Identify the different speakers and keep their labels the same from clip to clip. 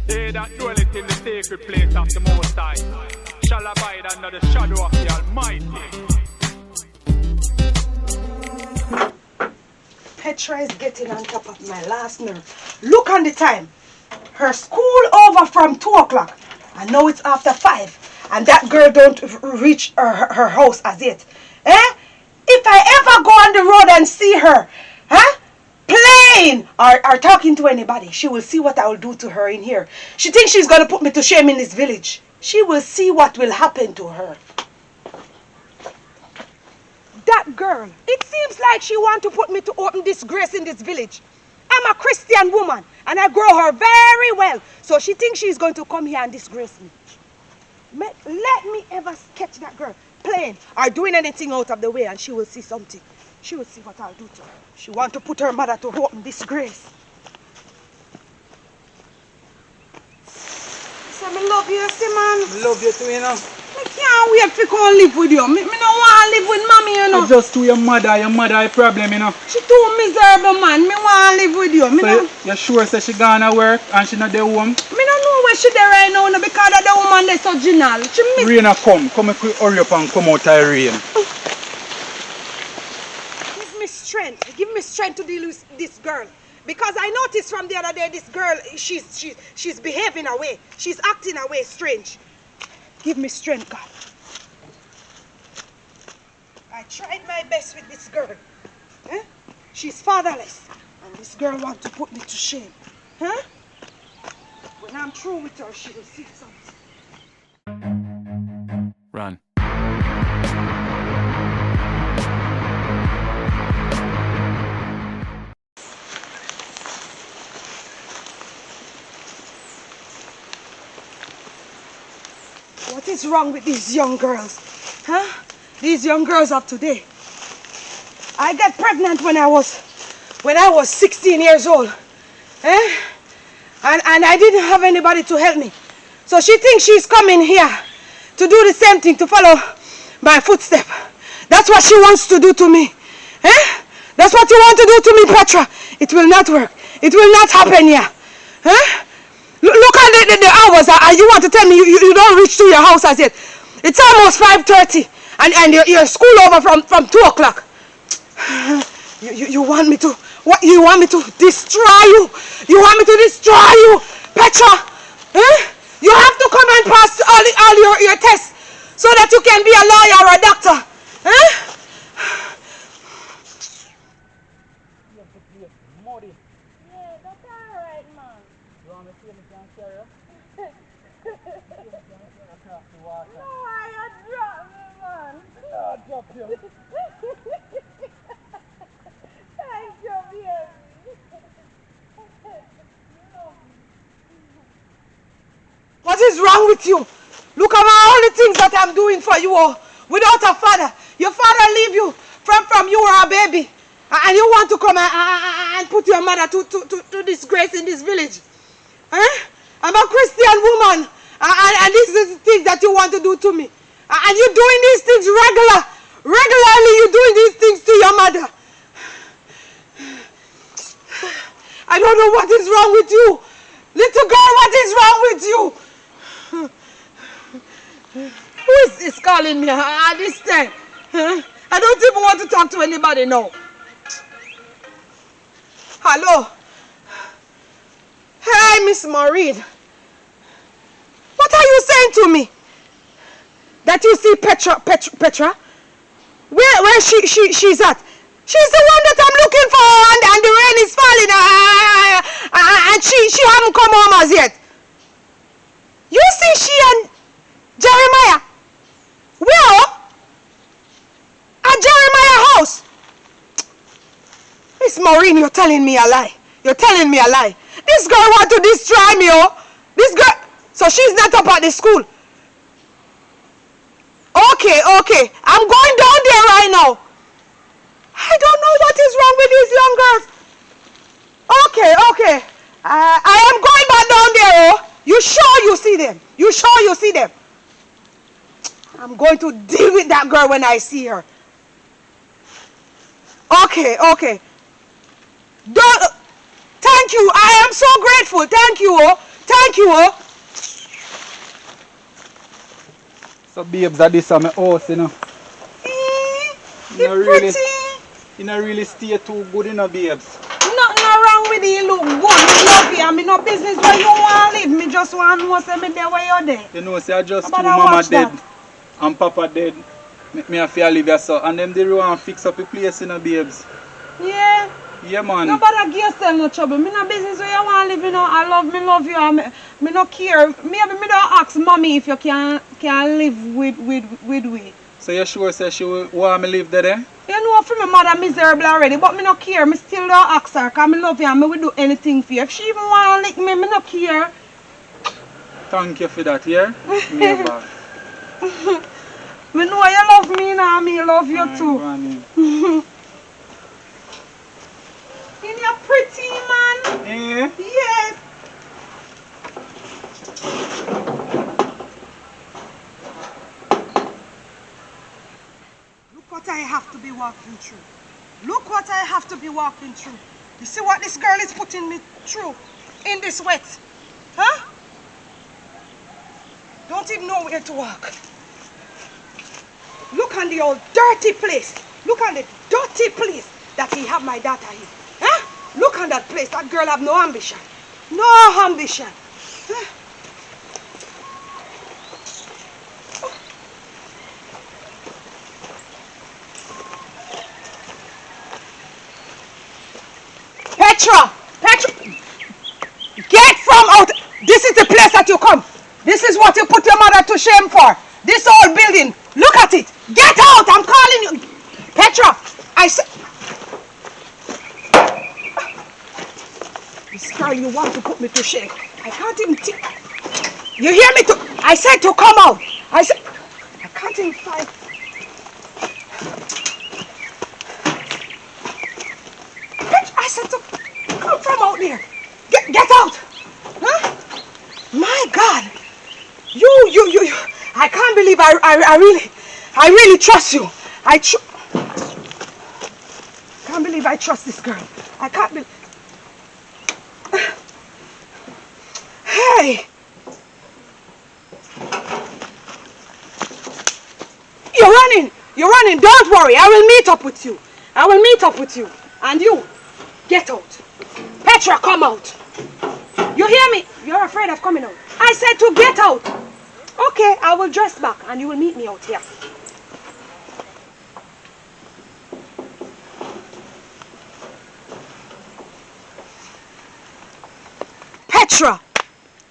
Speaker 1: They that dwelleth in the sacred place of the Most High shall abide under the shadow of the Almighty.
Speaker 2: Petra is getting on top of my last nerve. Look on the time. Her school over from 2 o'clock. And now it's after 5. And that girl don't reach her house as yet. Eh? If I ever go on the road and see her, playing or talking to anybody, she will see what I will do to her in here. She thinks she's going to put me to shame in this village. She will see what will happen to her. That girl, it seems like she wants to put me to open disgrace in this village. I'm a Christian woman and I grow her very well. So she thinks she's going to come here and disgrace me. Let me ever catch that girl playing or doing anything out of the way and she will see something. She will see what I'll do to her. She wants to put her mother to open disgrace. So I love you, see, man.
Speaker 3: I love you too, you know.
Speaker 2: I can't wait to come live with you. Me don't want to live with mommy, you know.
Speaker 3: Just to your mother a problem, you know.
Speaker 2: She too miserable, man. Me want to live with you.
Speaker 3: So you sure say she gonna work and she not there home?
Speaker 2: Me don't know where she there right now because of the woman that's so genial.
Speaker 3: Rain a come hurry up and come out of the rain.
Speaker 2: Give me strength to deal with this girl. Because I noticed from the other day, this girl, she's behaving away. She's acting away strange. Give me strength, God. I tried my best with this girl. Eh? She's fatherless. And this girl wants to put me to shame. Huh? When I'm through with her, she will see something.
Speaker 1: Run.
Speaker 2: What is wrong with these young girls? Huh? These young girls of today. I got pregnant when I was 16 years old. Eh? And I didn't have anybody to help me. So she thinks she's coming here to do the same thing, to follow my footstep. That's what she wants to do to me. Eh? That's what you want to do to me, Petra. It will not work. It will not happen here. Eh? Look at the hours. You want to tell me you don't reach to your house as yet. It's almost 5:30 and your school over from 2 o'clock. You want me to, what? You want me to destroy you? You want me to destroy you, Petra? Eh? You have to come and pass all your tests so that you can be a lawyer or a doctor. Eh? What is wrong with you? Look at all the things that I'm doing for you all without a father. Your father leave you from you were a baby. And you want to come and put your mother to disgrace in this village. Eh? I'm a Christian woman. And this is the thing that you want to do to me. And you're doing these things regularly you're doing these things to your mother. I don't know what is wrong with you. Little girl, what is wrong with you? Who is this calling me at this time? Huh? I don't even want to talk to anybody now. Hello? Hey, Miss Maureen. What are you saying to me? That you see Petra? Where she's at? She's the one that I'm looking for, and the rain is falling, and she haven't come home as yet. You see she and Jeremiah? Where? At Jeremiah's house. Miss Maureen, you're telling me a lie. You're telling me a lie. This girl want to destroy me, oh. This girl, so she's not up at the school. Okay. I'm going down there right now. I don't know what is wrong with these young girls. Okay. I am going back down there, oh. You sure you see them? You sure you see them? I'm going to deal with that girl when I see her. Okay. Don't. Thank you. I am so grateful. Thank you, oh. Thank like you, oh.
Speaker 3: So babes, that this is my house, you know.
Speaker 2: You're pretty.
Speaker 3: You don't really stay too good, you know, babes.
Speaker 2: Nothing wrong with you, look good. Me love you. I mean, no business where you want to live. Me just want to know say me there where you're there.
Speaker 3: You know, say I just two
Speaker 2: But
Speaker 3: mama dead and papa dead. Me have to live here, so. And them they want to fix up the place, you know, babes.
Speaker 2: Yeah.
Speaker 3: Yeah, man.
Speaker 2: Nobody give yourself no trouble. Me no business where you want to live, you know. Me love you. And me no care. Me don't ask mommy if you can live with we.
Speaker 3: So you sure say she want me live there?
Speaker 2: You know, for my mother miserable already, but me no care. Me still don't ask her, because me love you and me will do anything for you. If she even want to lick me, me no care.
Speaker 3: Thank you for that, yeah? Me bad.
Speaker 2: Me know you love me now, me love you too. You're pretty, man.
Speaker 3: Eh?
Speaker 2: Yes. Look what I have to be walking through. Look what I have to be walking through. You see what this girl is putting me through in this wet? Huh? Don't even know where to walk. Look on the old dirty place. Look on the dirty place that he have my daughter in. Huh? Look on that place. That girl have no ambition. No ambition. Huh? Petra! Get from out! This is the place that you come. This is what you put your mother to shame for. This old building. Look at it. Get out! I'm calling you. Petra, I said... This girl, you want to put me to shame. I can't even think. You hear me? I said to come out. I said... I can't even find... I said to come from out there. Get out. Huh? My God. You. I can't believe I really trust you. Can't believe I trust this girl. I can't believe. Hey. You're running. Don't worry. I will meet up with you. And you. Get out. Petra, come out. You hear me? You're afraid of coming out. I said to get out. Okay, I will dress back and you will meet me out here. Petra,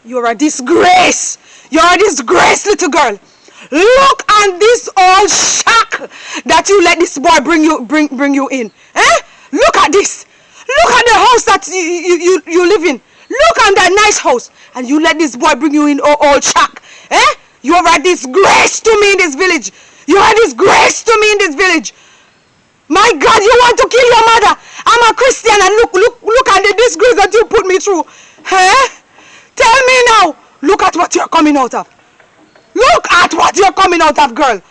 Speaker 2: you're a disgrace. You're a disgrace, little girl. Look on this old shack that you let this boy bring you in. Eh? Look at this. Look at the house that you live in. Look at that nice house. And you let this boy bring you in old shack. Eh? You are a disgrace to me in this village. You are a disgrace to me in this village. My God, you want to kill your mother. I'm a Christian and look at the disgrace that you put me through. Eh? Tell me now. Look at what you're coming out of. Look at what you're coming out of, girl.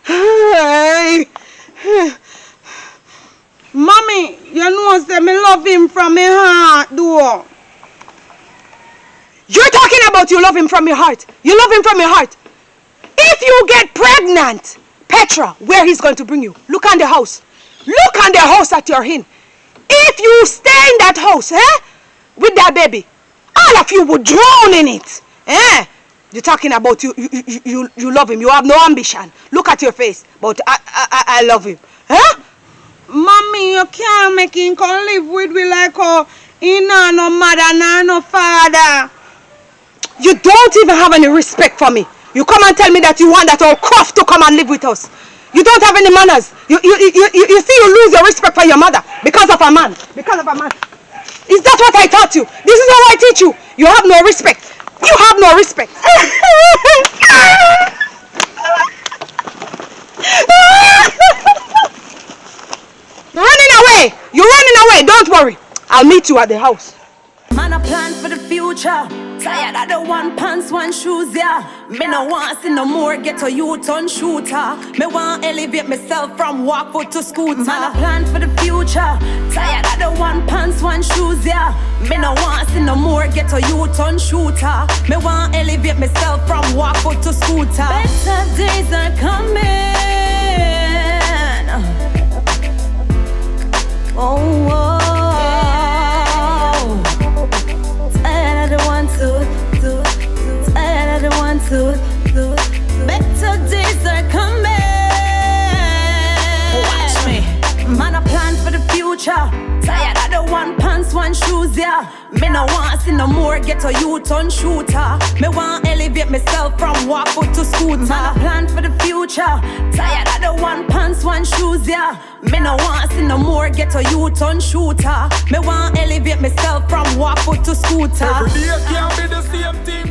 Speaker 2: Hey. Mommy, you know say me love him from my heart, though. You're talking about you love him from your heart. You love him from your heart. If you get pregnant, Petra, where he's going to bring you? Look on the house. Look on the house that you're in. If you stay in that house, with that baby, all of you would drown in it. You're talking about you love him. You have no ambition. Look at your face. But I love him. Mommy, you can't make him come live with me like he no mother, no father. You don't even have any respect for me. You come and tell me that you want that old croft to come and live with us. You don't have any manners. You see, you lose your respect for your mother because of a man. Is that what I taught you? This is how I teach you. You have no respect. You have no respect. You're running away. Don't worry. I'll meet you at the house.
Speaker 4: Man, I plan for the future. future. Tired of the one pants, one shoes, yeah. Me no want see no more get a youth on shooter. Me want elevate myself from walk foot to scooter. Man, I plan for the future. Tired of the one pants, one shoes, yeah. Me no want see no more get a youth on shooter. Me want elevate myself from walk foot to scooter. Better days are coming. Oh, oh. Tired of the one, two. Tired of the one, two. Better days are coming. Watch me. Man, I plan for the future. Tired of the one pants, one shoes, yeah. Me no want see no more get a youth on shooter. Me want elevate myself from walk foot to scooter. Man, I plan for the future. Tired of the one pants, one shoes, yeah. Me no want see no more get a youth on shooter. Me want elevate myself from walk foot to scooter.
Speaker 1: Every day can't be the same thing.